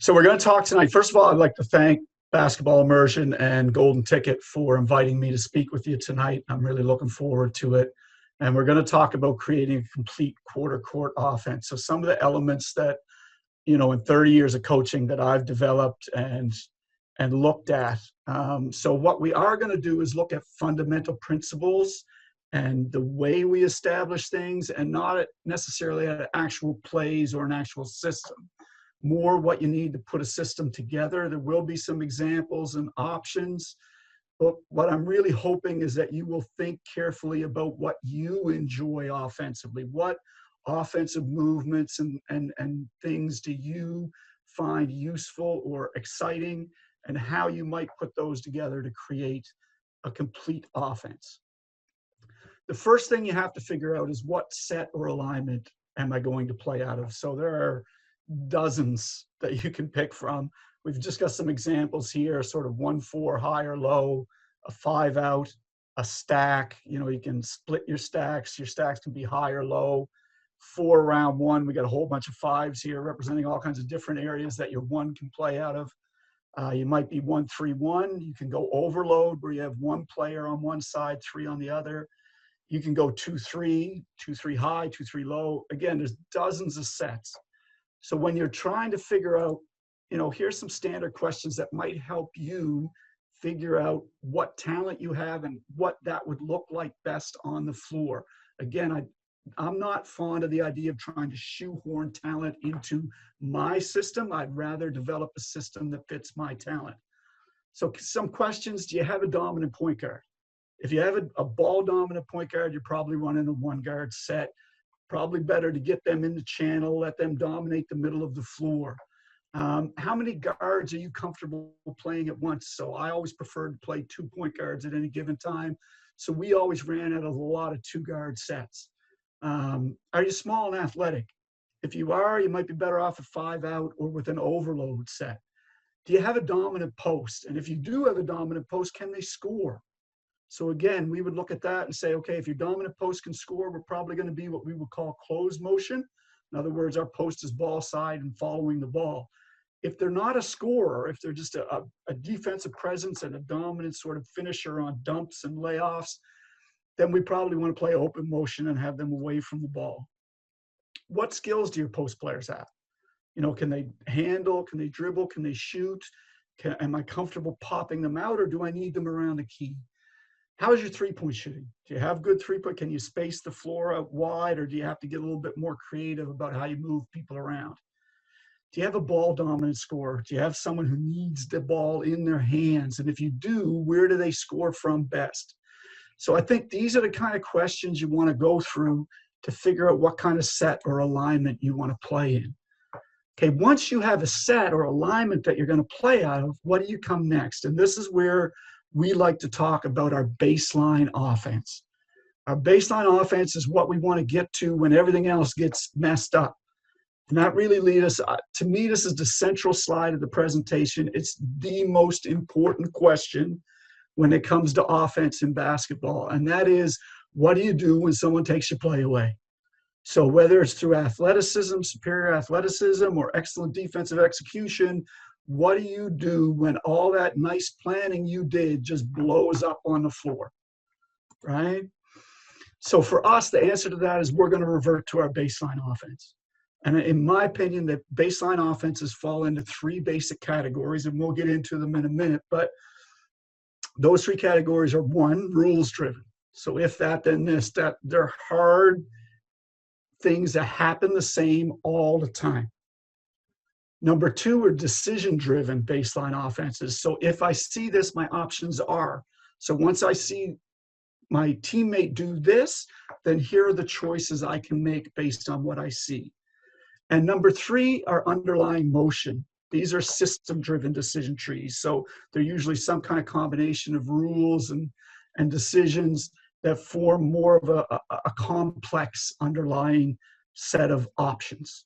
So we're going to talk tonight. First of all, I'd like to thank Basketball Immersion and Golden Ticket for inviting me to speak with you tonight. I'm really looking forward to it. And we're going to talk about creating a complete quarter court offense. So some of the elements that, in 30 years of coaching that I've developed and looked at. So what we are going to do is look at fundamental principles and the way we establish things, and not necessarily at actual plays or an actual system. More what you need to put a system together. There will be some examples and options, but what I'm really hoping is that you will think carefully about what you enjoy offensively. What offensive movements and things do you find useful or exciting, and how you might put those together to create a complete offense. The first thing you have to figure out is what set or alignment am I going to play out of? So there are dozens that you can pick from. We've just got some examples here, sort of 1-4 high or low, a 5 out, a stack. You can split your stacks. Your stacks can be high or low. 4 round 1. We got a whole bunch of 5s here representing all kinds of different areas that your 1 can play out of. You might be 1-3-1. You can go overload where you have 1 player on one side, 3 on the other. You can go 2-3, 2-3 high, 2-3 low. Again, there's dozens of sets. So when you're trying to figure out, here's some standard questions that might help you figure out what talent you have and what that would look like best on the floor. Again, I'm not fond of the idea of trying to shoehorn talent into my system. I'd rather develop a system that fits my talent. So some questions: do you have a dominant point guard? If you have a ball dominant point guard, you're probably running a 1-guard set. Probably better to get them in the channel, let them dominate the middle of the floor. How many guards are you comfortable playing at once? So I always preferred to play 2 point guards at any given time. So we always ran out of a lot of 2-guard sets. Are you small and athletic? If you are, you might be better off a 5 out or with an overload set. Do you have a dominant post? And if you do have a dominant post, can they score? So again, we would look at that and say, okay, if your dominant post can score, we're probably going to be what we would call closed motion. In other words, our post is ball side and following the ball. If they're not a scorer, if they're just a defensive presence and a dominant sort of finisher on dumps and layoffs, then we probably want to play open motion and have them away from the ball. What skills do your post players have? Can they handle? Can they dribble? Can they shoot? Am I comfortable popping them out, or do I need them around the key? How is your 3-point shooting? Do you have good 3-point? Can you space the floor out wide, or do you have to get a little bit more creative about how you move people around? Do you have a ball dominant scorer? Do you have someone who needs the ball in their hands? And if you do, where do they score from best? So I think these are the kind of questions you want to go through to figure out what kind of set or alignment you want to play in. Okay, once you have a set or alignment that you're going to play out of, what do you come next? And this is where we like to talk about our baseline offense. Our baseline offense is what we want to get to when everything else gets messed up. And that really leads us, to me, this is the central slide of the presentation. It's the most important question when it comes to offense in basketball. And that is, what do you do when someone takes your play away? So whether it's through athleticism, superior athleticism, or excellent defensive execution, what do you do when all that nice planning you did just blows up on the floor, right? So for us, the answer to that is we're going to revert to our baseline offense. And in my opinion, the baseline offenses fall into 3 basic categories, and we'll get into them in a minute. But those 3 categories are: 1, rules driven. So if that, then this, that they're hard things that happen the same all the time. Number 2 are decision-driven baseline offenses. So if I see this, my options are. So once I see my teammate do this, then here are the choices I can make based on what I see. And number 3 are underlying motion. These are system-driven decision trees. So they're usually some kind of combination of rules and decisions that form more of a complex underlying set of options.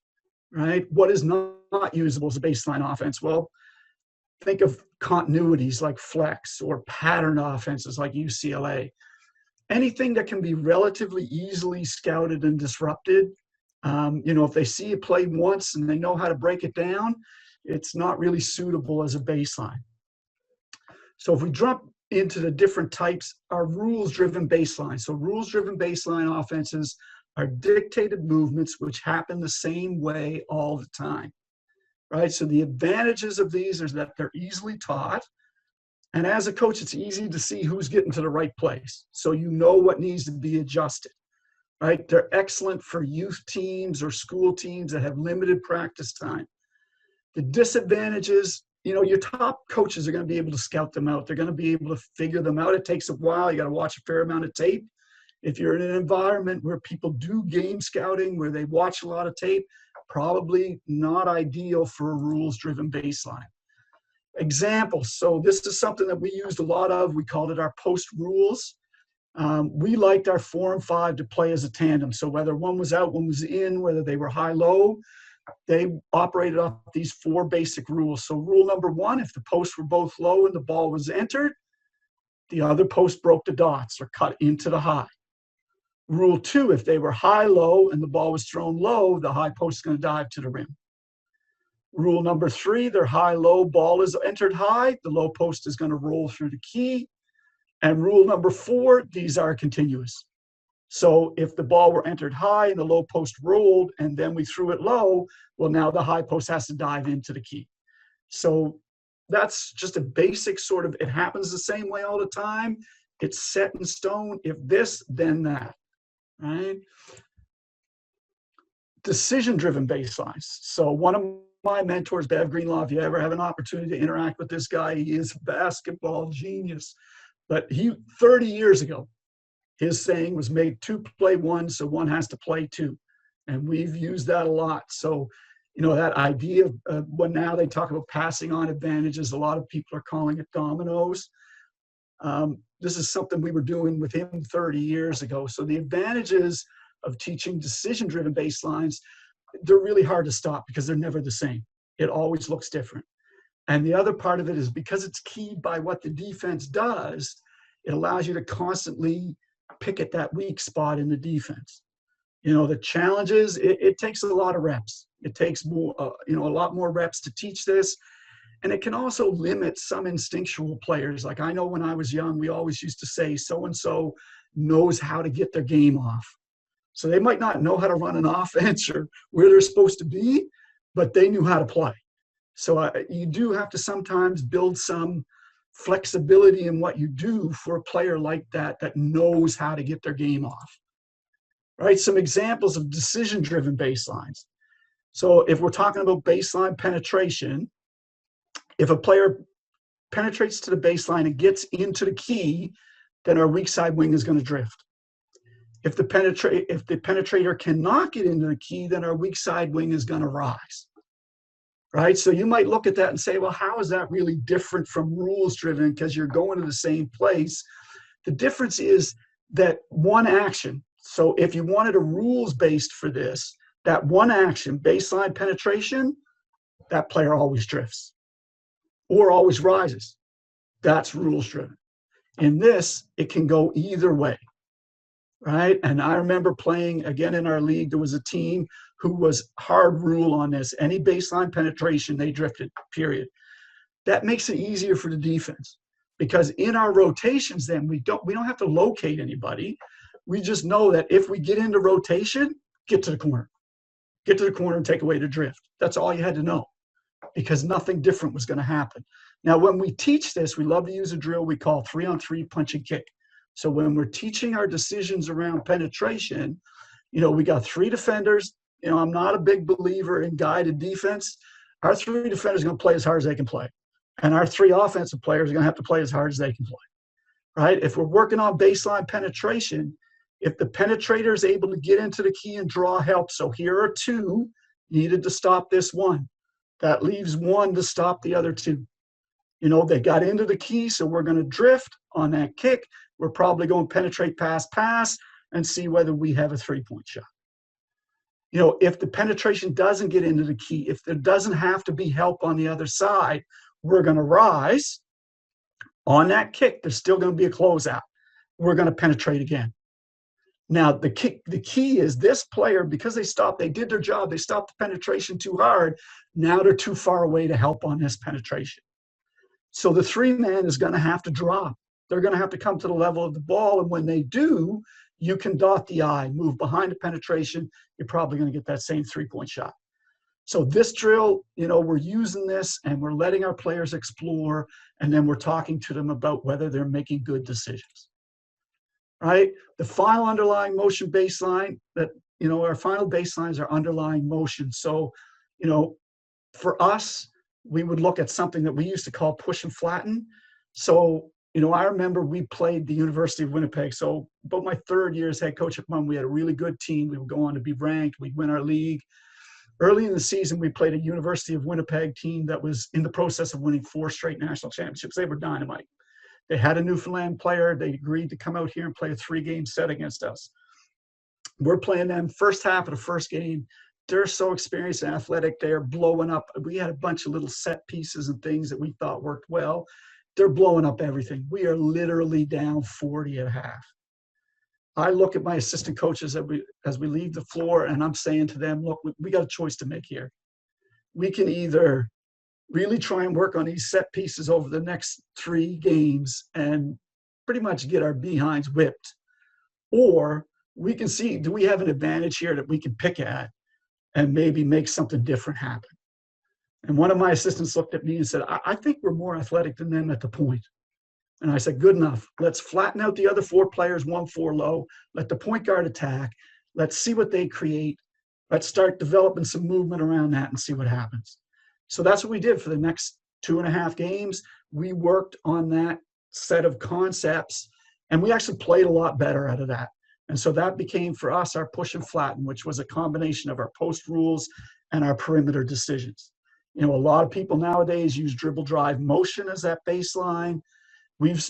Right? What is not usable as a baseline offense? Well, think of continuities like flex, or pattern offenses like UCLA. Anything that can be relatively easily scouted and disrupted. If they see you play once and they know how to break it down, it's not really suitable as a baseline. So if we jump into the different types, are rules-driven baseline. So rules-driven baseline offenses are dictated movements which happen the same way all the time, right? So the advantages of these is that they're easily taught. And as a coach, it's easy to see who's getting to the right place. So you know what needs to be adjusted, right? They're excellent for youth teams or school teams that have limited practice time. The disadvantages, you know, your top coaches are going to be able to scout them out. They're going to be able to figure them out. It takes a while. You got to watch a fair amount of tape. If you're in an environment where people do game scouting, where they watch a lot of tape, probably not ideal for a rules-driven baseline. Examples. So this is something that we used a lot of. We called it our post rules. We liked our 4 and 5 to play as a tandem. So whether one was out, one was in, whether they were high-low, they operated off these 4 basic rules. So rule number 1, if the posts were both low and the ball was entered, the other post broke the dots or cut into the high. Rule 2, if they were high-low and the ball was thrown low, the high post is going to dive to the rim. Rule number 3, they're high-low, ball is entered high, the low post is going to roll through the key. And rule number 4, these are continuous. So if the ball were entered high and the low post rolled and then we threw it low, well, now the high post has to dive into the key. So that's just a basic sort of, it happens the same way all the time. It's set in stone. If this, then that, right? Decision-driven baselines. So one of my mentors, Bev Greenlaw, if you ever have an opportunity to interact with this guy, he is a basketball genius. But 30 years ago, his saying was made 2 play 1, so 1 has to play 2. And we've used that a lot. So, you know, that idea of when now they talk about passing on advantages, a lot of people are calling it dominoes. This is something we were doing with him 30 years ago. So the advantages of teaching decision-driven baselines, they're really hard to stop because they're never the same. It always looks different. And the other part of it is because it's keyed by what the defense does, it allows you to constantly pick at that weak spot in the defense. You know, the challenge is it takes a lot of reps. It takes more, a lot more reps to teach this. And it can also limit some instinctual players. Like I know when I was young, we always used to say so-and-so knows how to get their game off. So they might not know how to run an offense or where they're supposed to be, but they knew how to play. So you do have to sometimes build some flexibility in what you do for a player like that knows how to get their game off. Right? Some examples of decision-driven baselines. So if we're talking about baseline penetration, if a player penetrates to the baseline and gets into the key, then our weak side wing is going to drift. If the penetrator cannot get into the key, then our weak side wing is going to rise. Right? So you might look at that and say, well, how is that really different from rules-driven because you're going to the same place? The difference is that one action. So if you wanted a rules-based for this, that one action, baseline penetration, that player always drifts or always rises. That's rules-driven. In this, it can go either way. Right? And I remember playing, again, in our league, there was a team who was hard rule on this. Any baseline penetration, they drifted, period. That makes it easier for the defense because in our rotations then, we don't have to locate anybody. We just know that if we get into rotation, get to the corner. Get to the corner and take away the drift. That's all you had to know because nothing different was going to happen. Now, when we teach this, we love to use a drill we call 3-on-3 punch and kick. So when we're teaching our decisions around penetration, we got 3 defenders. I'm not a big believer in guided defense. Our 3 defenders are going to play as hard as they can play. And our 3 offensive players are going to have to play as hard as they can play. Right? If we're working on baseline penetration, if the penetrator is able to get into the key and draw help, so here are 2 needed to stop this 1. That leaves 1 to stop the other 2. They got into the key, so we're going to drift on that kick. We're probably going to penetrate pass, and see whether we have a 3-point shot. If the penetration doesn't get into the key, if there doesn't have to be help on the other side, we're going to rise. On that kick, there's still going to be a closeout. We're going to penetrate again. Now, the key is this player, because they did their job, they stopped the penetration too hard. Now they're too far away to help on this penetration. So the 3-man is going to have to drop. They're going to have to come to the level of the ball. And when they do, you can dot the I, move behind the penetration. You're probably going to get that same 3-point shot. So this drill, we're using this and we're letting our players explore, and then we're talking to them about whether they're making good decisions. Right? The final underlying motion baseline our final baselines are underlying motion. So, for us, we would look at something that we used to call push and flatten. So, I remember we played the University of Winnipeg. So about my 3rd year as head coach at MUM, we had a really good team. We would go on to be ranked. We'd win our league. Early in the season, we played a University of Winnipeg team that was in the process of winning 4 straight national championships. They were dynamite. They had a Newfoundland player. They agreed to come out here and play a 3-game set against us. We're playing them first half of the first game. They're so experienced and athletic. They're blowing up. We had a bunch of little set pieces and things that we thought worked well. They're blowing up everything. We are literally down 40 at half. I look at my assistant coaches as we leave the floor, and I'm saying to them, look, we got a choice to make here. We can either really try and work on these set pieces over the next 3 games and pretty much get our behinds whipped, or we can see, do we have an advantage here that we can pick at and maybe make something different happen? And one of my assistants looked at me and said, I think we're more athletic than them at the point. And I said, good enough. Let's flatten out the other 4 players, 1-4 low. Let the point guard attack. Let's see what they create. Let's start developing some movement around that and see what happens. So that's what we did for the next 2.5 games. We worked on that set of concepts, and we actually played a lot better out of that. And so that became for us our push and flatten, which was a combination of our post rules and our perimeter decisions. A lot of people nowadays use dribble drive motion as that baseline. We've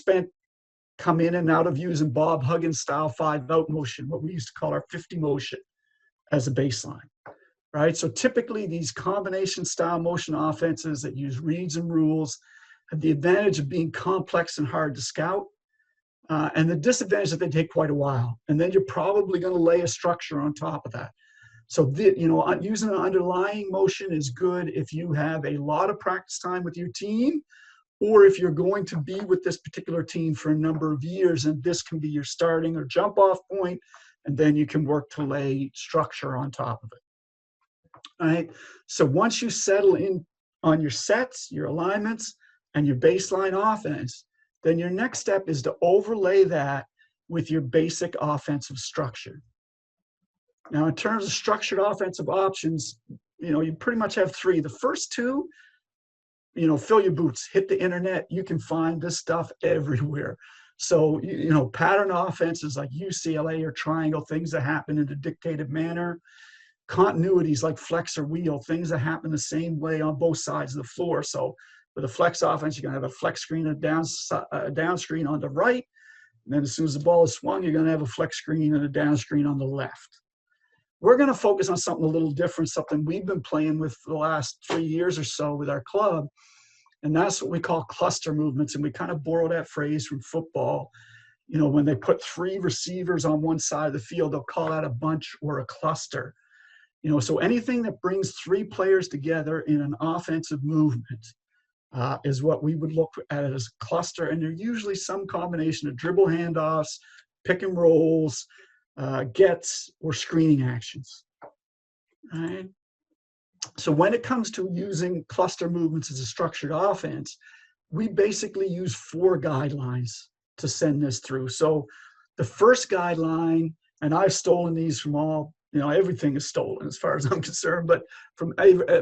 come in and out of using Bob Huggins style 5-out motion, what we used to call our 50 motion, as a baseline, right? So typically these combination style motion offenses that use reads and rules have the advantage of being complex and hard to scout, and the disadvantage that they take quite a while. And then you're probably going to lay a structure on top of that. So, using an underlying motion is good if you have a lot of practice time with your team, or if you're going to be with this particular team for a number of years, and this can be your starting or jump off point, and then you can work to lay structure on top of it. All right. So once you settle in on your sets, your alignments, and your baseline offense, then your next step is to overlay that with your basic offensive structure. Now, in terms of structured offensive options, you pretty much have 3. The first 2, fill your boots, hit the internet. You can find this stuff everywhere. So, pattern offenses like UCLA or triangle, things that happen in a dictated manner. Continuities like flex or wheel, things that happen the same way on both sides of the floor. So with a flex offense, you're going to have a flex screen and a down screen on the right. And then as soon as the ball is swung, you're going to have a flex screen and a down screen on the left. We're going to focus on something a little different, something we've been playing with for the last 3 years or so with our club. And that's what we call cluster movements. And we kind of borrow that phrase from football. When they put 3 receivers on one side of the field, they'll call that a bunch or a cluster. So anything that brings 3 players together in an offensive movement is what we would look at as a cluster. And they're usually some combination of dribble handoffs, pick and rolls, gets, or screening actions. All right. So when it comes to using cluster movements as a structured offense, we basically use 4 guidelines to send this through. So the first guideline, and I've stolen these from all, everything is stolen as far as I'm concerned, but from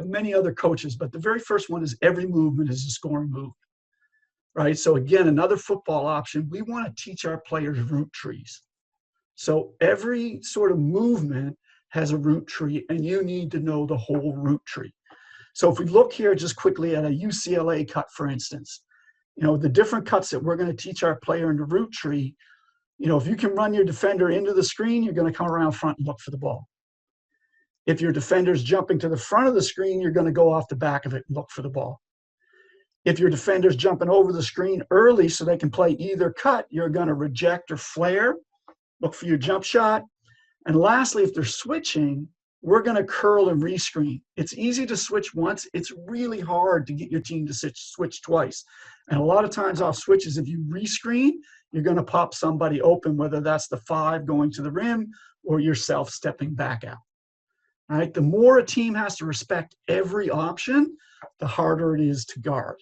many other coaches. But the very first one is every movement is a scoring movement, right? So again, another football option, we want to teach our players route trees. So every sort of movement has a route tree, and you need to know the whole route tree. So if we look here just quickly at a UCLA cut, for instance, the different cuts that we're going to teach our player in the route tree, if you can run your defender into the screen, you're going to come around front and look for the ball. If your defender's jumping to the front of the screen, you're going to go off the back of it and look for the ball. If your defender's jumping over the screen early so they can play either cut, you're going to reject or flare. look for your jump shot. And lastly, if they're switching, we're going to curl and rescreen. It's easy to switch once. It's really hard to get your team to switch twice. And a lot of times off switches, if you rescreen, you're going to pop somebody open, whether that's the 5 going to the rim or yourself stepping back out. All right? The more a team has to respect every option, the harder it is to guard.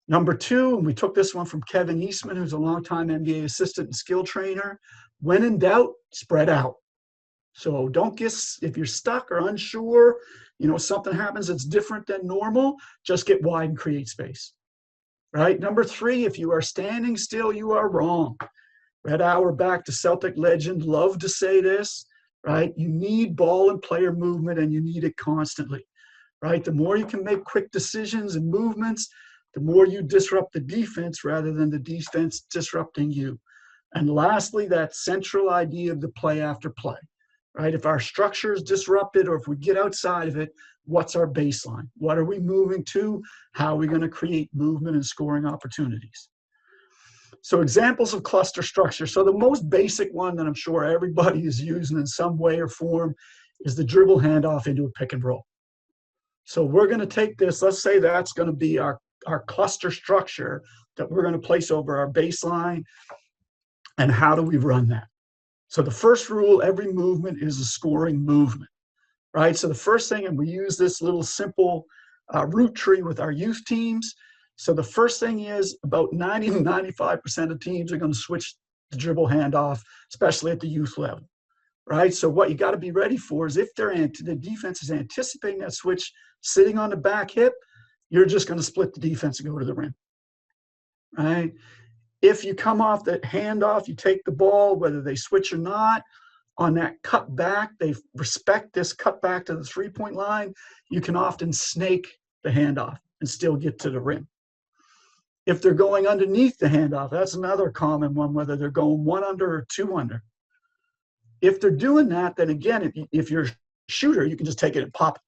Number 2, and we took this one from Kevin Eastman, who's a longtime NBA assistant and skill trainer. When in doubt, spread out. So don't guess if you're stuck or unsure, something happens that's different than normal, just get wide and create space. Right? Number 3, if you are standing still, you are wrong. Red Auerbach, the Celtic legend, loved to say this, right? You need ball and player movement, and you need it constantly, right? The more you can make quick decisions and movements, the more you disrupt the defense rather than the defense disrupting you. And lastly, that central idea of the play after play, right? If our structure is disrupted or if we get outside of it, what's our baseline? What are we moving to? How are we going to create movement and scoring opportunities? So examples of cluster structure. So the most basic one that I'm sure everybody is using in some way or form is the dribble handoff into a pick and roll. So we're going to take this, let's say that's going to be our cluster structure that we're going to place over our baseline. And how do we run that? So the first rule, every movement is a scoring movement, right? So the first thing, and we use this little simple root tree with our youth teams. So the first thing is about 90 to 95% of teams are going to switch the dribble handoff, especially at the youth level, right? So what you got to be ready for is if the defense is anticipating that switch sitting on the back hip, you're just going to split the defense and go to the rim, right? If you come off that handoff, you take the ball, whether they switch or not, on that cut back, they respect this cut back to the three-point line, you can often snake the handoff and still get to the rim. If they're going underneath the handoff, that's another common one, whether they're going 1 under or 2 under. If they're doing that, then again, if you're a shooter, you can just take it and pop it.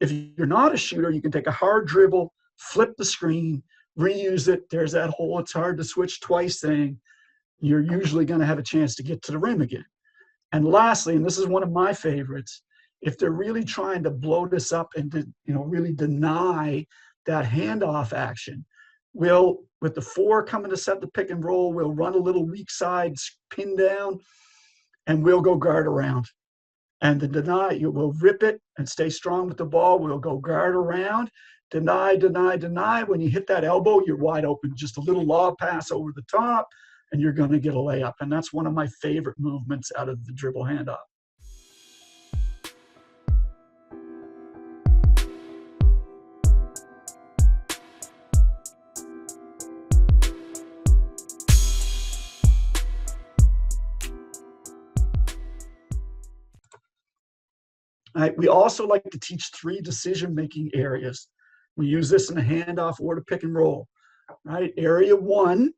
If you're not a shooter, you can take a hard dribble, flip the screen, reuse it. There's that whole it's hard to switch twice thing. You're usually going to have a chance to get to the rim again. And lastly, and this is one of my favorites, if they're really trying to blow this up and really deny that handoff action, we'll, with the 4 coming to set the pick and roll, we'll run a little weak side pin down, and we'll go guard around. And the deny, we'll rip it and stay strong with the ball. We'll go guard around, deny, deny, deny. When you hit that elbow, you're wide open. Just a little lob pass over the top, and you're going to get a layup. And that's one of my favorite movements out of the dribble handoff. Right, we also like to teach 3 decision-making areas. We use this in a handoff or to pick and roll. Right, area 1,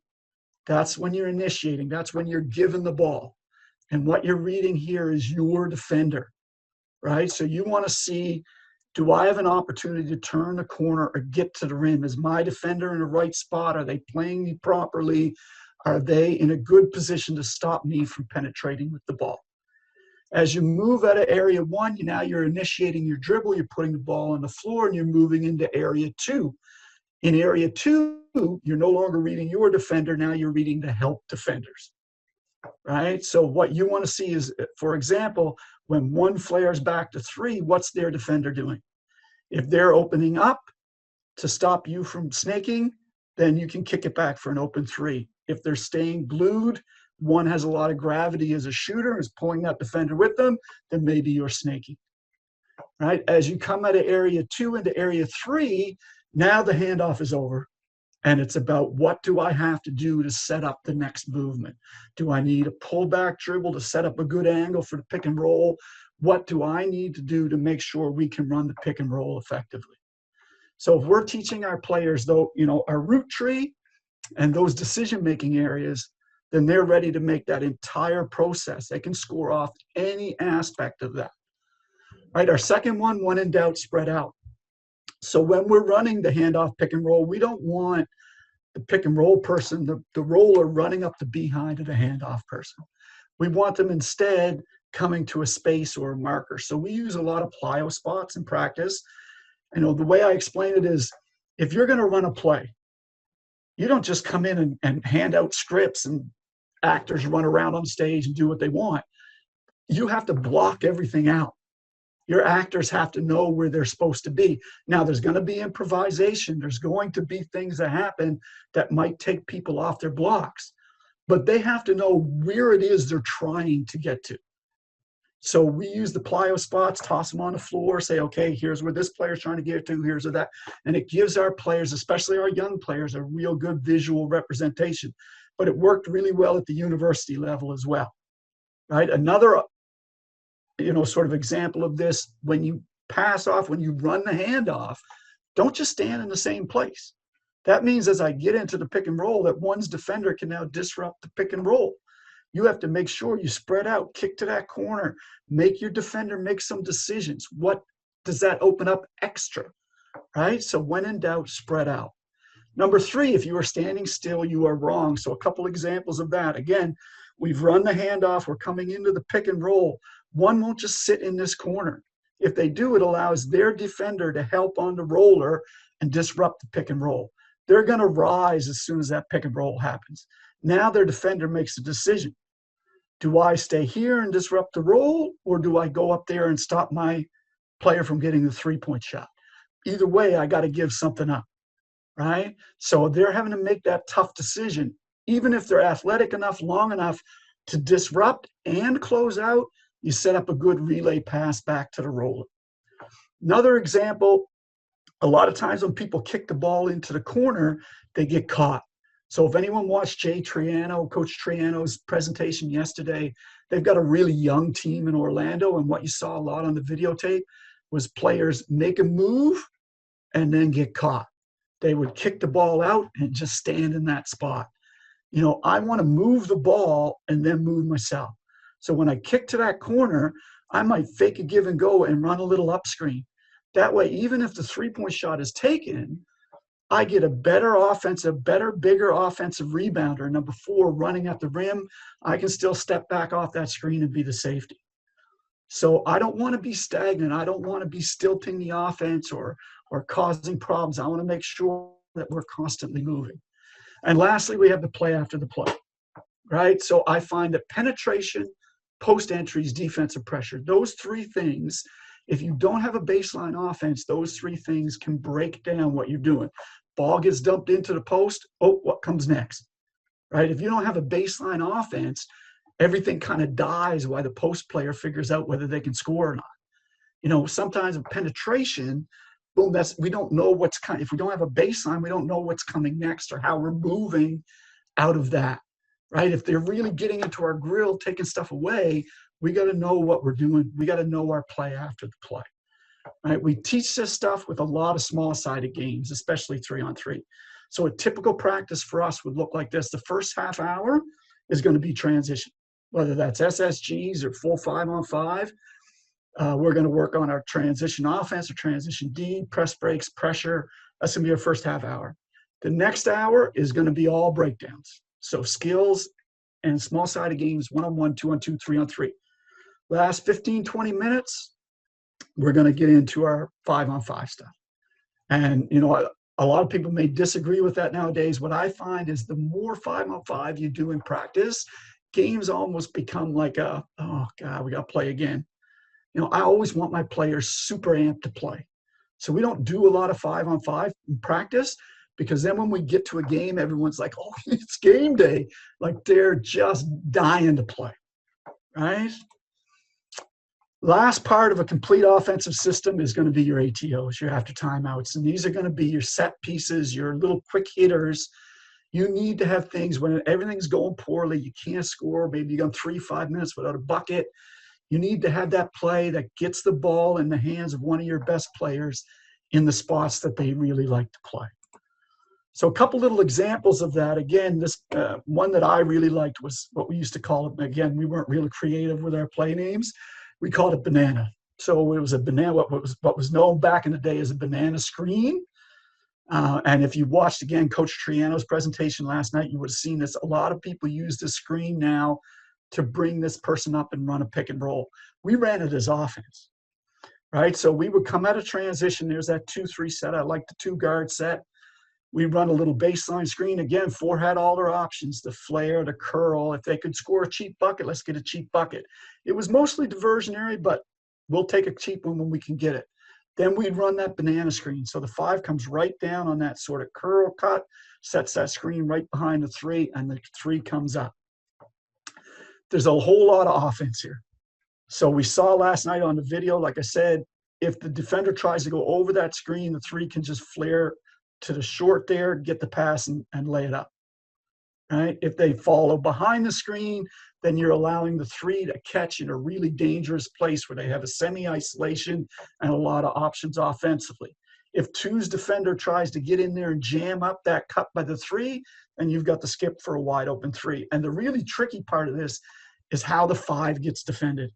that's when you're initiating. That's when you're given the ball. And what you're reading here is your defender. Right, so you want to see, do I have an opportunity to turn the corner or get to the rim? Is my defender in the right spot? Are they playing me properly? Are they in a good position to stop me from penetrating with the ball? As you move out of area 1, now you're initiating your dribble, you're putting the ball on the floor, and you're moving into area 2. In area 2, you're no longer reading your defender, now you're reading the help defenders, right? So what you want to see is, for example, when one flares back to 3, what's their defender doing? If they're opening up to stop you from snaking, then you can kick it back for an open 3. If they're staying glued, one has a lot of gravity as a shooter, is pulling that defender with them, then maybe you're snaking. Right? As you come out of area 2 into area 3, now the handoff is over. And it's about, what do I have to do to set up the next movement? Do I need a pullback dribble to set up a good angle for the pick and roll? What do I need to do to make sure we can run the pick and roll effectively? So if we're teaching our players, though, our root tree and those decision-making areas, then they're ready to make that entire process. They can score off any aspect of that. Right, our second one, when in doubt, spread out. So when we're running the handoff pick and roll, we don't want the pick and roll person, the roller running up the behind of the handoff person. We want them instead coming to a space or a marker. So we use a lot of plyo spots in practice. The way I explain it is, if you're going to run a play, you don't just come in and hand out scripts and actors run around on stage and do what they want. You have to block everything out. Your actors have to know where they're supposed to be. Now, there's going to be improvisation. There's going to be things that happen that might take people off their blocks, but they have to know where it is they're trying to get to. So we use the plyo spots, toss them on the floor, say, okay, here's where this player's trying to get to, here's where that. And it gives our players, especially our young players, a real good visual representation. But it worked really well at the university level as well, right? Another, sort of example of this, when you pass off, when you run the handoff, don't just stand in the same place. That means as I get into the pick and roll, that one's defender can now disrupt the pick and roll. You have to make sure you spread out, kick to that corner, make your defender make some decisions. What does that open up extra, right? So when in doubt, spread out. Number 3, if you are standing still, you are wrong. So a couple examples of that. Again, we've run the handoff. We're coming into the pick and roll. One won't just sit in this corner. If they do, it allows their defender to help on the roller and disrupt the pick and roll. They're going to rise as soon as that pick and roll happens. Now their defender makes a decision. Do I stay here and disrupt the roll, or do I go up there and stop my player from getting the 3-point shot? Either way, I got to give something up, right? So they're having to make that tough decision. Even if they're athletic enough, long enough to disrupt and close out, you set up a good relay pass back to the roller. Another example, a lot of times when people kick the ball into the corner, they get caught. So if anyone watched Coach Triano's presentation yesterday, they've got a really young team in Orlando, and what you saw a lot on the videotape was players make a move and then get caught. They would kick the ball out and just stand in that spot. I want to move the ball and then move myself. So when I kick to that corner, I might fake a give and go and run a little up screen. That way, even if the 3-point shot is taken, I get a better offensive, bigger offensive rebounder. Number 4, running at the rim, I can still step back off that screen and be the safety. So I don't want to be stagnant. I don't want to be stilting the offense or causing problems. I want to make sure that we're constantly moving. And lastly, we have the play after the play, right? So I find that penetration, post entries, defensive pressure, those 3 things, if you don't have a baseline offense, those 3 things can break down what you're doing. Ball gets dumped into the post. Oh, what comes next? Right? If you don't have a baseline offense, everything kind of dies while the post player figures out whether they can score or not. Sometimes with penetration, boom, we don't know what's coming. If we don't have a baseline, we don't know what's coming next or how we're moving out of that, right? If they're really getting into our grill, taking stuff away, we got to know what we're doing. We got to know our play after the play. Right? We teach this stuff with a lot of small-sided games, especially 3-on-3. So a typical practice for us would look like this. The first half hour is going to be transition, whether that's SSGs or full 5-on-5. We're going to work on our transition offense or transition D, press breaks, pressure. That's going to be our first half hour. The next hour is going to be all breakdowns. So skills and small-sided games, 1-on-1, 2-on-2, 3-on-3. Last 15, 20 minutes, we're going to get into our 5-on-5 stuff. And, a lot of people may disagree with that nowadays. What I find is the more 5-on-5 you do in practice, games almost become like oh, God, we got to play again. I always want my players super amped to play. So we don't do a lot of 5-on-5 in practice, because then when we get to a game, everyone's like, oh, it's game day. Like they're just dying to play, right? Last part of a complete offensive system is going to be your ATOs, your after timeouts. And these are going to be your set pieces, your little quick hitters. You need to have things when everything's going poorly, you can't score, maybe you got 3-5 minutes without a bucket. You need to have that play that gets the ball in the hands of one of your best players in the spots that they really like to play. So a couple little examples of that. Again, this one that I really liked was what we used to call it. Again, we weren't really creative with our play names. We called it banana. So it was a banana, what was known back in the day as a banana screen. And if you watched, again, Coach Triano's presentation last night, you would have seen this. A lot of people use this screen now to bring this person up and run a pick and roll. We ran it as offense, right? So we would come out of transition. There's that 2-3 set. I like the 2-guard set. We run a little baseline screen. Again, 4 had all their options, the flare, the curl. If they could score a cheap bucket, let's get a cheap bucket. It was mostly diversionary, but we'll take a cheap one when we can get it. Then we'd run that banana screen. So the 5 comes right down on that sort of curl cut, sets that screen right behind the 3, and the 3 comes up. There's a whole lot of offense here. So we saw last night on the video, like I said, if the defender tries to go over that screen, the 3 can just flare to the short there, get the pass, and lay it up. Right? If they follow behind the screen, then you're allowing the 3 to catch in a really dangerous place where they have a semi-isolation and a lot of options offensively. If 2's defender tries to get in there and jam up that cut by the 3, then you've got the skip for a wide open 3. And the really tricky part of this is how the 5 gets defended,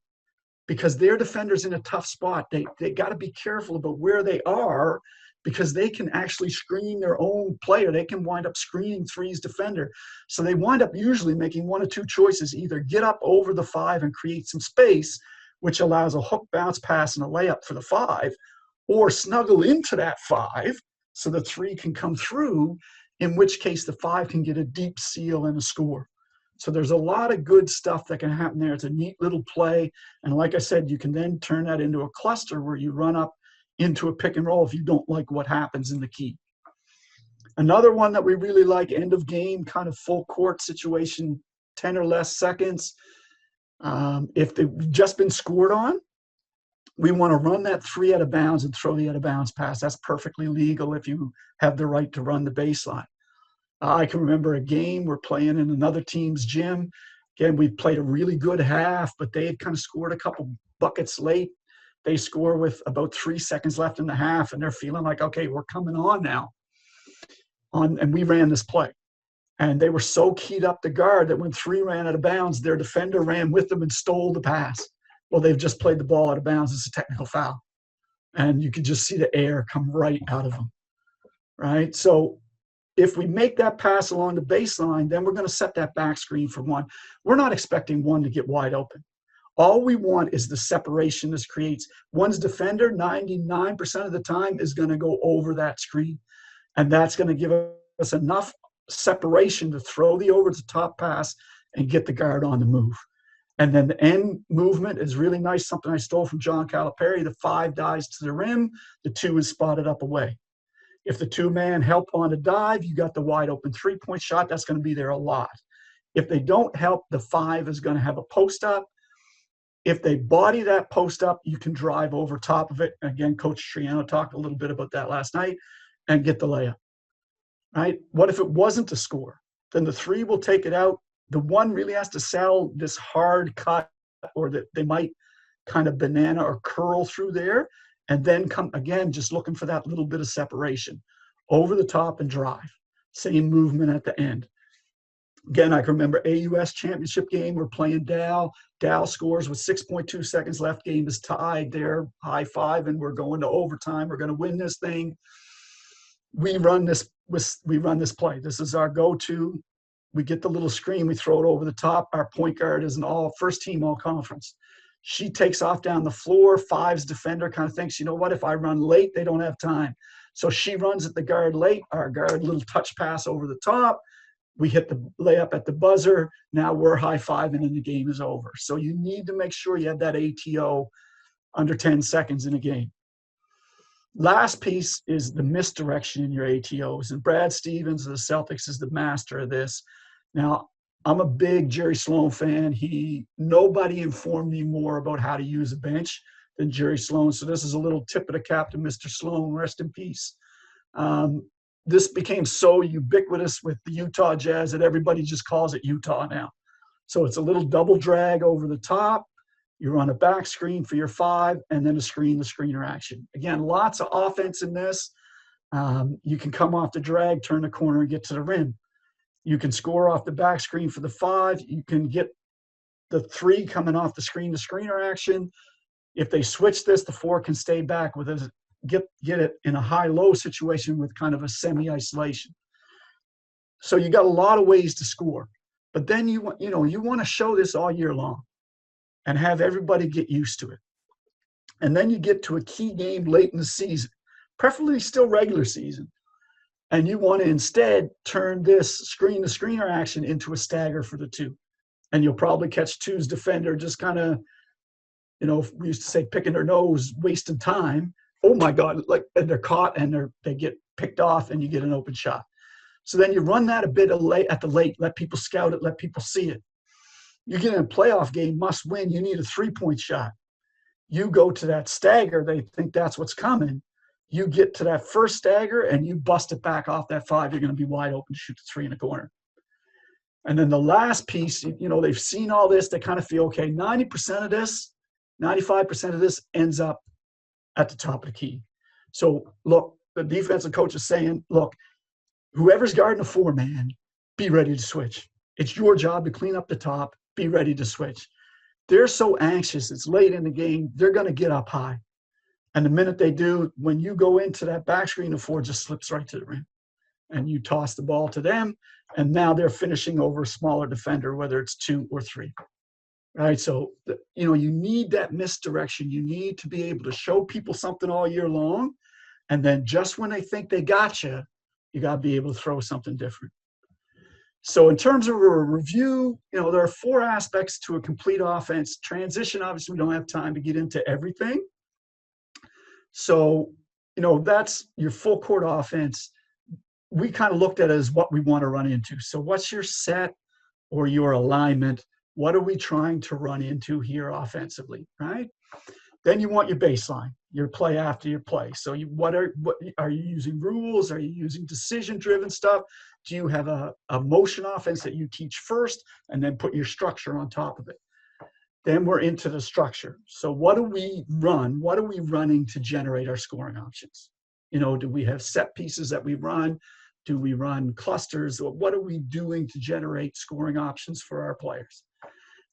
because their defender's in a tough spot. They got to be careful about where they are, because they can actually screen their own player. They can wind up screening 3's defender. So they wind up usually making one of 2 choices: either get up over the 5 and create some space, which allows a hook bounce pass and a layup for the 5, or snuggle into that 5 so the 3 can come through, in which case the 5 can get a deep seal and a score. So there's a lot of good stuff that can happen there. It's a neat little play. And like I said, you can then turn that into a cluster where you run up into a pick and roll if you don't like what happens in the key. Another one that we really like, end of game, kind of full court situation, 10 or less seconds. If they've just been scored on, we want to run that 3 out of bounds and throw the out of bounds pass. That's perfectly legal if you have the right to run the baseline. I can remember a game we're playing in another team's gym. Again, we played a really good half, but they had kind of scored a couple buckets late. They score with about 3 seconds left in the half, and they're feeling like, okay, we're coming on now. And we ran this play. And they were so keyed up to guard that when 3 ran out of bounds, their defender ran with them and stole the pass. Well, they've just played the ball out of bounds. It's a technical foul. And you could just see the air come right out of them, right? So if we make that pass along the baseline, then we're going to set that back screen for 1. We're not expecting 1 to get wide open. All we want is the separation this creates. 1's defender, 99% of the time, is going to go over that screen. And that's going to give us enough separation to throw the over-the-top pass and get the guard on the move. And then the end movement is really nice, something I stole from John Calipari. The 5 dives to the rim, the 2 is spotted up away. If the 2-man help on a dive, you got the wide open 3-point shot. That's going to be there a lot. If they don't help, the 5 is going to have a post up. If they body that post up, you can drive over top of it. Again, Coach Triano talked a little bit about that last night, and get the layup, right? What if it wasn't a score? Then the 3 will take it out. The 1 really has to sell this hard cut, or that they might kind of banana or curl through there, and then come again, just looking for that little bit of separation. Over the top and drive. Same movement at the end. Again, I can remember AUS championship game. We're playing Dow. Dow scores with 6.2 seconds left. Game is tied. They're high five, and we're going to overtime. We're going to win this thing. We run this play. This is our go-to. We get the little screen. We throw it over the top. Our point guard is an first team all conference. She takes off down the floor. 5's defender kind of thinks, you know what? If I run late, they don't have time. So she runs at the guard late. Our guard, little touch pass over the top. We hit the layup at the buzzer. Now we're high-fiving and the game is over. So you need to make sure you have that ATO under 10 seconds in a game. Last piece is the misdirection in your ATOs. And Brad Stevens of the Celtics is the master of this. Now, I'm a big Jerry Sloan fan. Nobody informed me more about how to use a bench than Jerry Sloan. So this is a little tip of the cap to Mr. Sloan. Rest in peace. This became so ubiquitous with the Utah Jazz that everybody just calls it Utah now. So it's a little double drag over the top. You run a back screen for your 5, and then a screener action. Again, lots of offense in this. You can come off the drag, turn the corner, and get to the rim. You can score off the back screen for the 5. You can get the 3 coming off the screener action. If they switch this, the 4 can stay back with a get it in a high-low situation with kind of a semi-isolation. So you got a lot of ways to score. But then you want to show this all year long and have everybody get used to it. And then you get to a key game late in the season, preferably still regular season. And you want to instead turn this screen-to-screener action into a stagger for the two. And you'll probably catch two's defender just kind of, we used to say picking their nose, wasting time. Oh my God, and they're caught and they get picked off and you get an open shot. So then you run that a bit at the late, let people scout it, let people see it. You get in a playoff game, must win, you need a 3-point shot. You go to that stagger, they think that's what's coming. You get to that first stagger and you bust it back off that 5, you're going to be wide open to shoot the 3 in the corner. And then the last piece, they've seen all this, they kind of feel, okay, 90% of this, 95% of this ends up at the top of the key. So look, the defensive coach is saying, look, whoever's guarding a 4-man, be ready to switch. It's your job to clean up the top, be ready to switch. They're so anxious, it's late in the game, they're going to get up high. And the minute they do, when you go into that back screen, the 4 just slips right to the rim. And you toss the ball to them, and now they're finishing over a smaller defender, whether it's 2 or 3. Right? So, you need that misdirection. You need to be able to show people something all year long, and then just when they think they got you, you got to be able to throw something different. So in terms of a review, there are 4 aspects to a complete offense. Transition, obviously, we don't have time to get into everything. So, that's your full court offense. We kind of looked at it as what we want to run into. So what's your set or your alignment? What are we trying to run into here offensively, right? Then you want your baseline, your play after your play. So what are you using rules? Are you using decision-driven stuff? Do you have a motion offense that you teach first and then put your structure on top of it? Then we're into the structure. So what do we run? What are we running to generate our scoring options? Do we have set pieces that we run? Do we run clusters? What are we doing to generate scoring options for our players?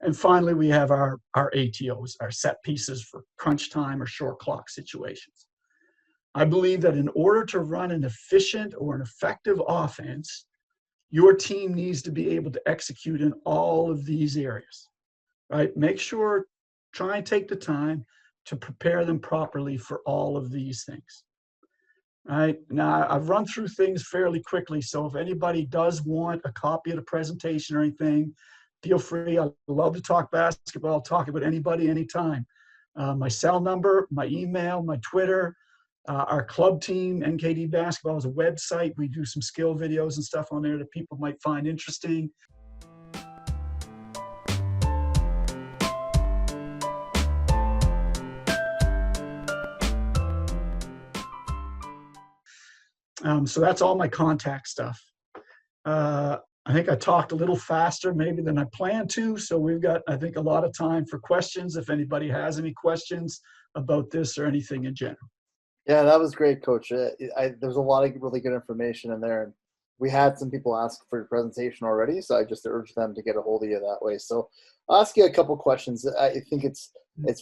And finally, we have our ATOs, our set pieces for crunch time or short clock situations. I believe that in order to run an efficient or an effective offense, your team needs to be able to execute in all of these areas, right? Try and take the time to prepare them properly for all of these things. Right. Now, I've run through things fairly quickly, so if anybody does want a copy of the presentation or anything, feel free. I love to talk basketball. I'll talk about anybody, anytime. My cell number, my email, my Twitter, our club team, NKD Basketball, is a website. We do some skill videos and stuff on there that people might find interesting. So that's all my contact stuff. I think I talked a little faster maybe than I planned to. So we've got, I think, a lot of time for questions if anybody has any questions about this or anything in general. Yeah, that was great, Coach. There's a lot of really good information in there. And we had some people ask for your presentation already, so I just urged them to get a hold of you that way. So I'll ask you a couple questions. I think it's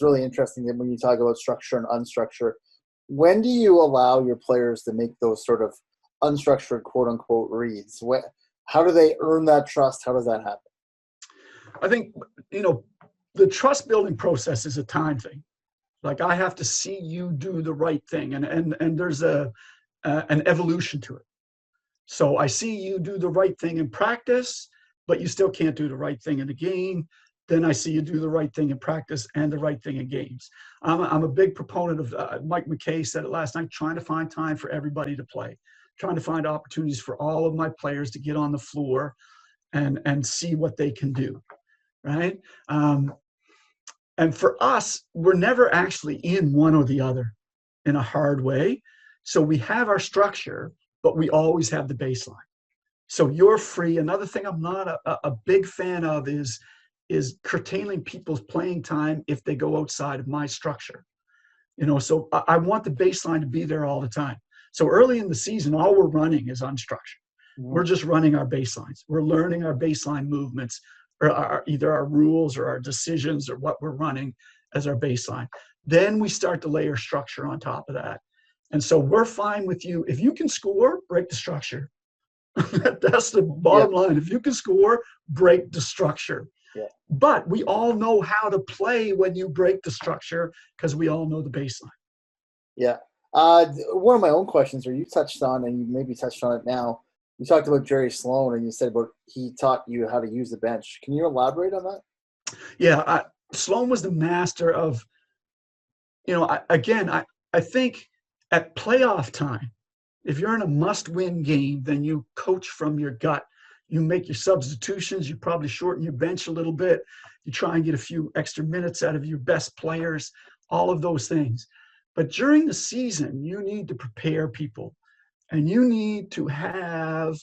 really interesting that when you talk about structure and unstructured, when do you allow your players to make those sort of unstructured, quote-unquote, reads? How do they earn that trust? How does that happen? I think, the trust-building process is a time thing. Like, I have to see you do the right thing, and there's an evolution to it. So I see you do the right thing in practice, but you still can't do the right thing in the game. Then I see you do the right thing in practice and the right thing in games. I'm a big proponent of, Mike McKay said it last night, trying to find time for everybody to play, trying to find opportunities for all of my players to get on the floor and see what they can do, right? And for us, we're never actually in one or the other in a hard way. So we have our structure, but we always have the baseline. So you're free. Another thing I'm not a big fan of is curtailing people's playing time if they go outside of my structure. So I want the baseline to be there all the time. So early in the season, all we're running is unstructured. We're just running our baselines. We're learning our baseline movements, or either our rules or our decisions or what we're running as our baseline. Then we start to layer structure on top of that. And so we're fine with you. If you can score, break the structure. That's the bottom line. If you can score, break the structure. Yeah. But we all know how to play when you break the structure because we all know the baseline. Yeah. One of my own questions, or you touched on, and you maybe touched on it now, you talked about Jerry Sloan, and you said about he taught you how to use the bench. Can you elaborate on that? Yeah, Sloan was the master of, I think at playoff time, if you're in a must-win game, then you coach from your gut. You make your substitutions. You probably shorten your bench a little bit. You try and get a few extra minutes out of your best players, all of those things. But during the season, you need to prepare people, and you need to have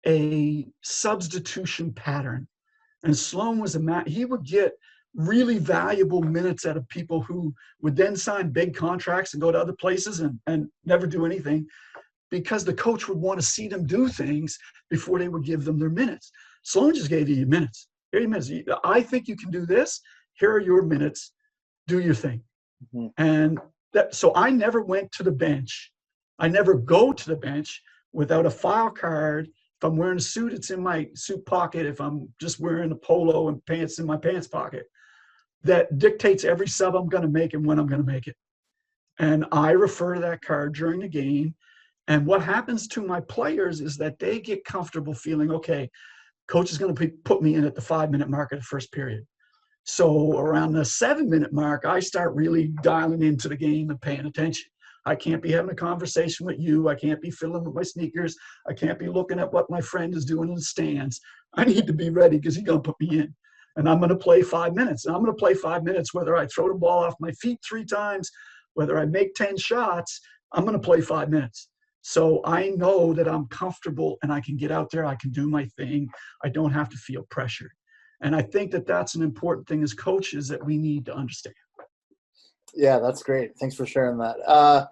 a substitution pattern. And Sloan was he would get really valuable minutes out of people who would then sign big contracts and go to other places and never do anything, because the coach would want to see them do things before they would give them their minutes. Sloan just gave you your minutes. Here are your minutes. I think you can do this. Here are your minutes. Do your thing. Mm-hmm. And so I never went to the bench. I never go to the bench without a file card. If I'm wearing a suit, it's in my suit pocket. If I'm just wearing a polo and pants, in my pants pocket. That dictates every sub I'm going to make and when I'm going to make it. And I refer to that card during the game. And what happens to my players is that they get comfortable feeling, okay, coach is going to put me in at the 5-minute mark of the first period. So around the 7-minute mark, I start really dialing into the game and paying attention. I can't be having a conversation with you. I can't be fiddling with my sneakers. I can't be looking at what my friend is doing in the stands. I need to be ready because he's going to put me in. And I'm going to play 5 minutes. And I'm going to play 5 minutes whether I throw the ball off my feet 3 times, whether I make 10 shots, I'm going to play 5 minutes. So I know that I'm comfortable and I can get out there. I can do my thing. I don't have to feel pressured. And I think that that's an important thing as coaches that we need to understand. Yeah, that's great. Thanks for sharing that.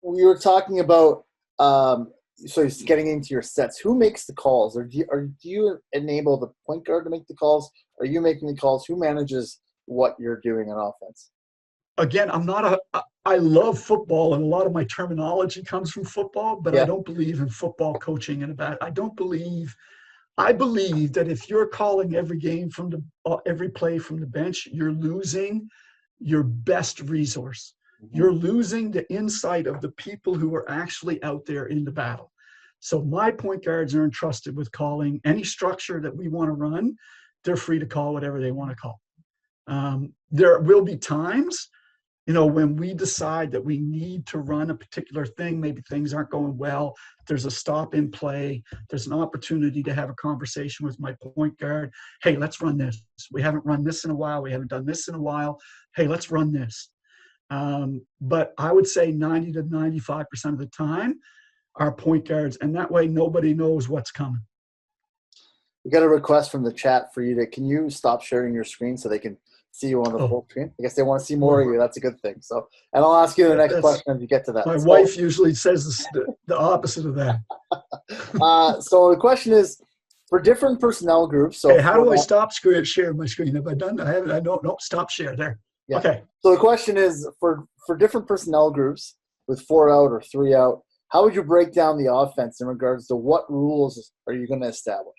We were talking about so getting into your sets. Who makes the calls? Or do you enable the point guard to make the calls? Are you making the calls? Who manages what you're doing on offense? Again, I love football, and a lot of my terminology comes from football, but I don't believe in football coaching I believe that if you're calling every game every play from the bench, you're losing your best resource. Mm-hmm. You're losing the insight of the people who are actually out there in the battle. So my point guards are entrusted with calling any structure that we want to run. They're free to call whatever they want to call. There will be times, when we decide that we need to run a particular thing, maybe things aren't going well, there's a stop in play, there's an opportunity to have a conversation with my point guard. Hey, let's run this. We haven't run this in a while. We haven't done this in a while. Hey, let's run this. But I would say 90 to 95% of the time, our point guards, and that way nobody knows what's coming. We got a request from the chat for you can you stop sharing your screen so they can see you on the full screen? I guess they want to see more of you. That's a good thing. So, and I'll ask you the next question if you get to that. My wife usually says the opposite of that. So the question is, for different personnel groups. So hey, how do I stop sharing my screen? Have I done? I haven't. I don't. Nope. Stop share there. Yeah. Okay. So the question is, for different personnel groups with 4 out or 3 out, how would you break down the offense in regards to what rules are you going to establish?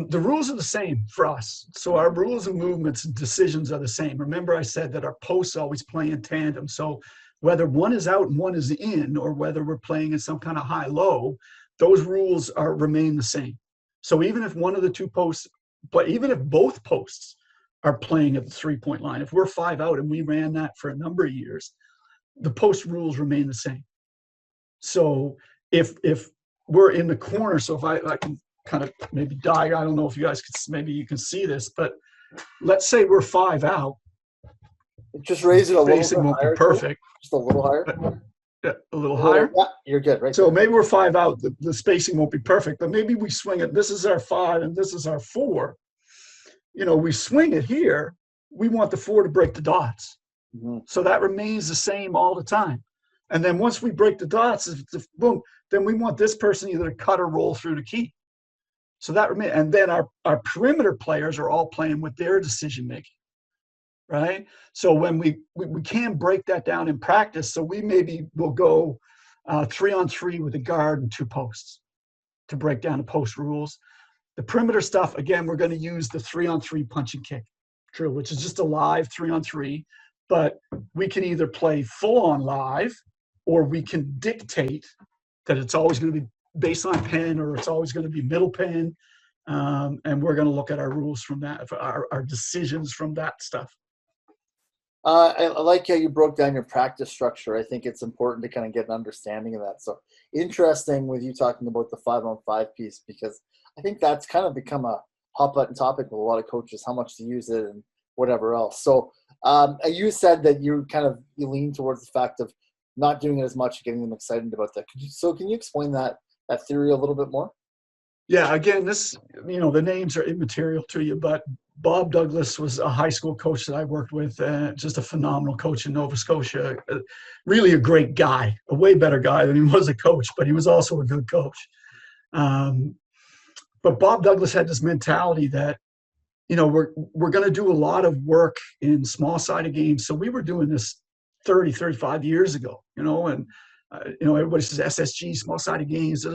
The rules are the same for us. So our rules of movements and decisions are the same. Remember I said that our posts always play in tandem. So whether one is out and one is in, or whether we're playing in some kind of high-low, those rules remain the same. So even if one of the two posts, but even if both posts are playing at the 3-point line, if we're 5 out and we ran that for a number of years, the post rules remain the same. So if we're in the corner, so if I can kind of maybe I don't know if you guys maybe you can see this, but let's say we're 5 out. Just raise it a little bit spacing won't higher. Be perfect. Just a little higher. A little higher. Yeah, you're good. Right. So maybe we're 5 out. The spacing won't be perfect, but maybe we swing it. This is our 5 and this is our 4. We swing it here. We want the 4 to break the dots. Mm-hmm. So that remains the same all the time. And then once we break the dots, boom, then we want this person either to cut or roll through the key. So that remains, and then our perimeter players are all playing with their decision making, right? So when we can break that down in practice, so we maybe will go 3-on-3 with a guard and 2 posts. to break down the post rules. The perimeter stuff, again, we're going to use the 3-on-3 punch and kick drill, which is just a live 3-on-3. But we can either play full on live, or we can dictate that it's always going to be baseline pin, or it's always going to be middle pin. And we're going to look at our rules from that, our decisions from that stuff. I like how you broke down your practice structure. I think it's important to kind of get an understanding of that. So interesting with you talking about the 5-on-5 piece, because I think that's kind of become a hot button topic with a lot of coaches, how much to use it and whatever else. So you said that you lean towards the fact of not doing it as much, getting them excited about that. Can you explain that theory a little bit more? Yeah, again, the names are immaterial to you, but Bob Douglas was a high school coach that I worked with, just a phenomenal coach in Nova Scotia. Really a great guy, a way better guy than he was a coach, but he was also a good coach. But Bob Douglas had this mentality that, we're going to do a lot of work in small-sided games. So we were doing this 30, 35 years ago, and everybody says SSG, small-sided games,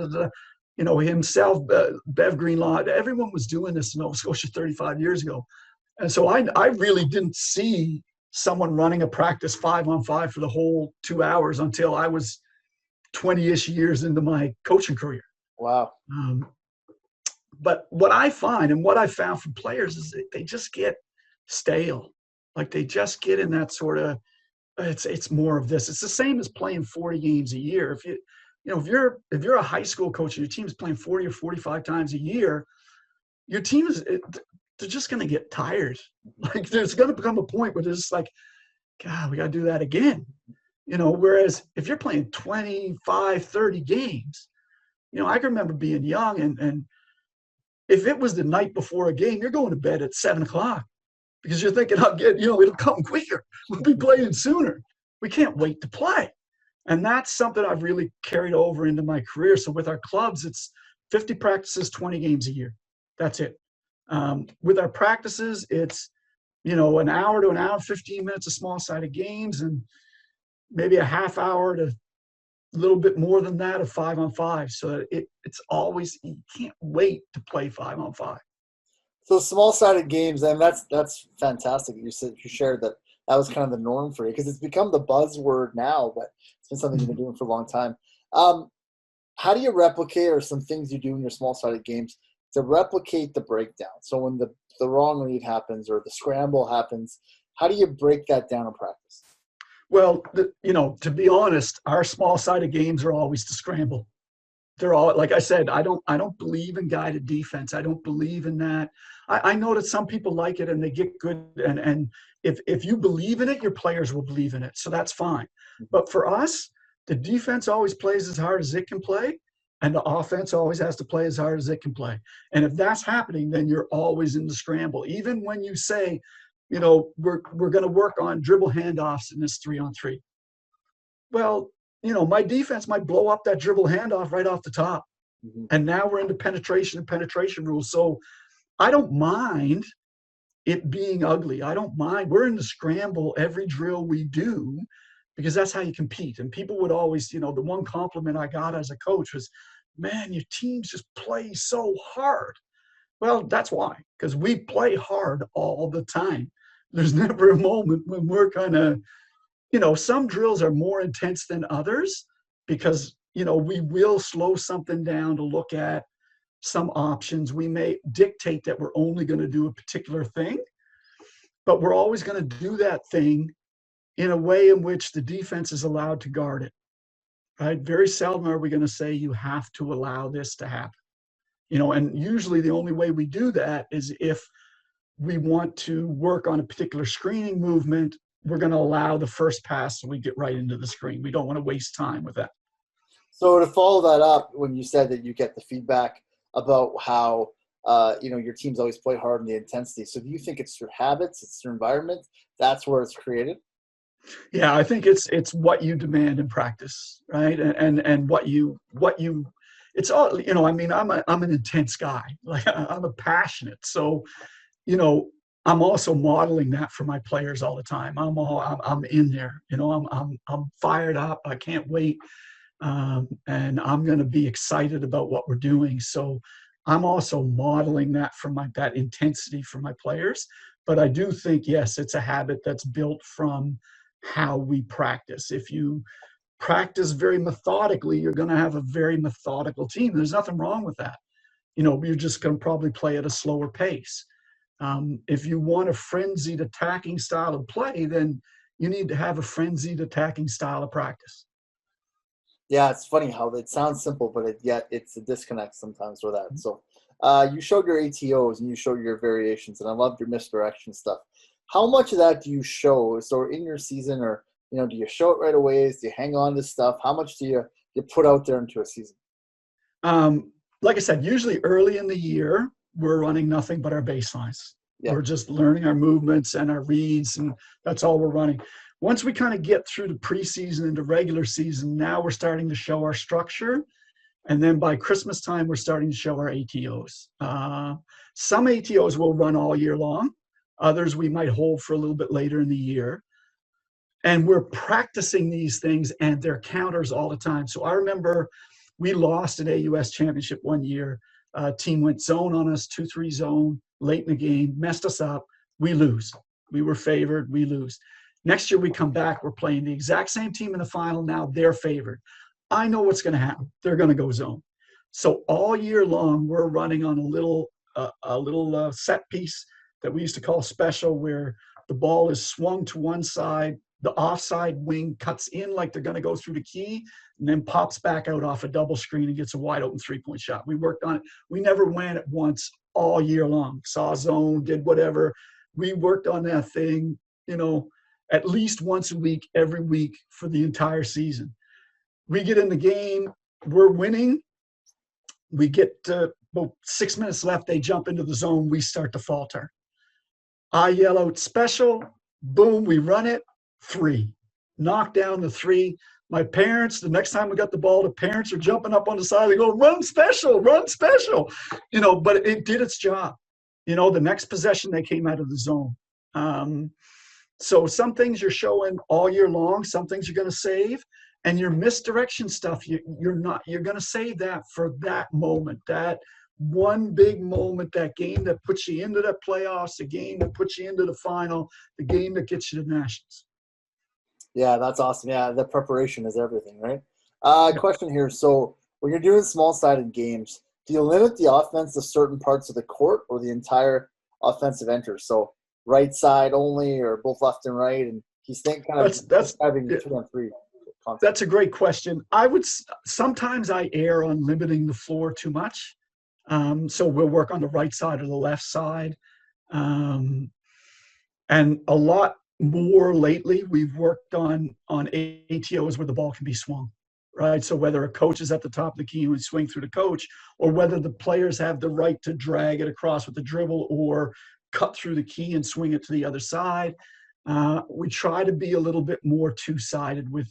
himself, Bev Greenlaw, everyone was doing this in Nova Scotia 35 years ago. And so I really didn't see someone running a practice 5-on-5 for the whole 2 hours until I was 20-ish years into my coaching career. Wow. But what I find and what I found from players is that they just get stale. Like they just get in that sort of, it's more of this. It's the same as playing 40 games a year. If you're a high school coach and your team is playing 40 or 45 times a year, your team they're just going to get tired. Like there's going to become a point where there's like, God, we got to do that again. Whereas if you're playing 25, 30 games, I can remember being young and if it was the night before a game, you're going to bed at 7:00 because you're thinking, it'll come quicker. We'll be playing sooner. We can't wait to play. And that's something I've really carried over into my career. So with our clubs, it's 50 practices, 20 games a year. That's it. With our practices, it's, an hour to an hour, 15 minutes of small-sided games and maybe a half hour to a little bit more than that of 5-on-5. So it's always, you can't wait to play 5-on-5. So small-sided games, and that's fantastic. You shared that was kind of the norm for you because it's become the buzzword now, but it's been something you've been doing for a long time. How do you replicate, or some things you do in your small-sided games to replicate the breakdown? So when the wrong read happens or the scramble happens, how do you break that down in practice? Well, to be honest, our small-sided games are always to scramble. They're all, like I said, I don't believe in guided defense. I don't believe in that. I know that some people like it and they get good. And if you believe in it, your players will believe in it. So that's fine. But for us, the defense always plays as hard as it can play. And the offense always has to play as hard as it can play. And if that's happening, then you're always in the scramble. Even when you say, we're going to work on dribble handoffs in this 3-on-3. Well, my defense might blow up that dribble handoff right off the top. Mm-hmm. And now we're into penetration rules. So I don't mind it being ugly. I don't mind. We're in the scramble every drill we do because that's how you compete. And people would always, the one compliment I got as a coach was, man, your teams just play so hard. Well, that's why, because we play hard all the time. There's never a moment when we're kind of, some drills are more intense than others because, we will slow something down to look at some options. We may dictate that we're only going to do a particular thing, but we're always going to do that thing in a way in which the defense is allowed to guard it, right? Very seldom are we going to say you have to allow this to happen. And usually the only way we do that is if we want to work on a particular screening movement, we're going to allow the first pass so we get right into the screen. We don't want to waste time with that. So to follow that up, when you said that you get the feedback about how, your teams always play hard in the intensity. So do you think it's your habits, it's your environment, that's where it's created? Yeah, I think it's what you demand in practice, right? And what you it's all, I'm an intense guy. Like I'm a passionate. So, I'm also modeling that for my players all the time. I'm in there, I'm fired up. I can't wait. and I'm going to be excited about what we're doing. So I'm also modeling that from that intensity for my players. But I do think, yes, it's a habit that's built from how we practice. If you practice very methodically, you're going to have a very methodical team. There's nothing wrong with that. You're just going to probably play at a slower pace. If you want a frenzied attacking style of play, then you need to have a frenzied attacking style of practice. Yeah, it's funny how it sounds simple, but yet it's a disconnect sometimes with that. So you showed your ATOs and you showed your variations, and I loved your misdirection stuff. How much of that do you show? So in your season, or do you show it right away? Do you hang on to stuff? How much do you put out there into a season? Like I said, usually early in the year, we're running nothing but our baselines. Yeah. We're just learning our movements and our reads, and that's all we're running. Once we kind of get through the preseason into regular season, now we're starting to show our structure. And then by Christmas time, we're starting to show our ATOs. Some ATOs will run all year long. Others we might hold for a little bit later in the year. And we're practicing these things and their counters all the time. So I remember we lost an AUS championship one year. Team went zone on us, 2-3 zone, late in the game, messed us up. We lose. We were favored. We lose. Next year we come back. We're playing the exact same team in the final. Now they're favored. I know what's going to happen. They're going to go zone. So all year long, we're running on a little set piece that we used to call special, where the ball is swung to one side, the offside wing cuts in like they're going to go through the key, and then pops back out off a double screen and gets a wide open 3-point shot. We worked on it. We never ran it once all year long. Saw zone, did whatever. We worked on that thing, at least once a week, every week for the entire season. We get in the game, we're winning. We get about 6 minutes left. They jump into the zone. We start to falter. I yell out special. Boom, we run it. 3. Knock down the 3. My parents, the next time we got the ball, the parents are jumping up on the side. They go, run special, run special. But it did its job. The next possession, they came out of the zone. So some things you're showing all year long. Some things you're going to save. And your misdirection stuff, you're going to save that for that moment, that one big moment, that game that puts you into the playoffs, the game that puts you into the final, the game that gets you to nationals. Yeah, that's awesome. Yeah, the preparation is everything, right? Question here. So when you're doing small-sided games, do you limit the offense to certain parts of the court or the entire offensive enter? So right side only, or both left and right? And he's thinking kind of having 2-on-3. That's a great question. Sometimes I err on limiting the floor too much. So we'll work on the right side or the left side. And a lot more lately, we've worked on ATOs where the ball can be swung, right? So whether a coach is at the top of the key and we swing through the coach, or whether the players have the right to drag it across with the dribble or cut through the key and swing it to the other side. We try to be a little bit more two-sided with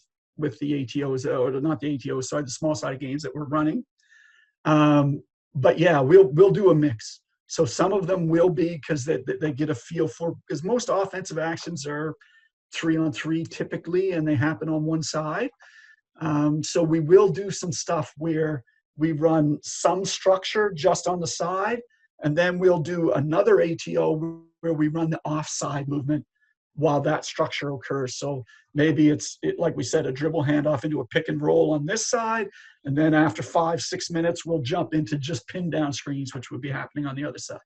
the ATOs, or not the ATOs, sorry, the small-sided games that we're running. But yeah, we'll do a mix. So some of them will be because they get a feel for, because most offensive actions are 3-on-3 typically, and they happen on one side. So we will do some stuff where we run some structure just on the side, and then we'll do another ATO where we run the offside movement while that structure occurs. So maybe it's like we said, a dribble handoff into a pick and roll on this side. And then after 5-6 minutes, we'll jump into just pin down screens, which would be happening on the other side.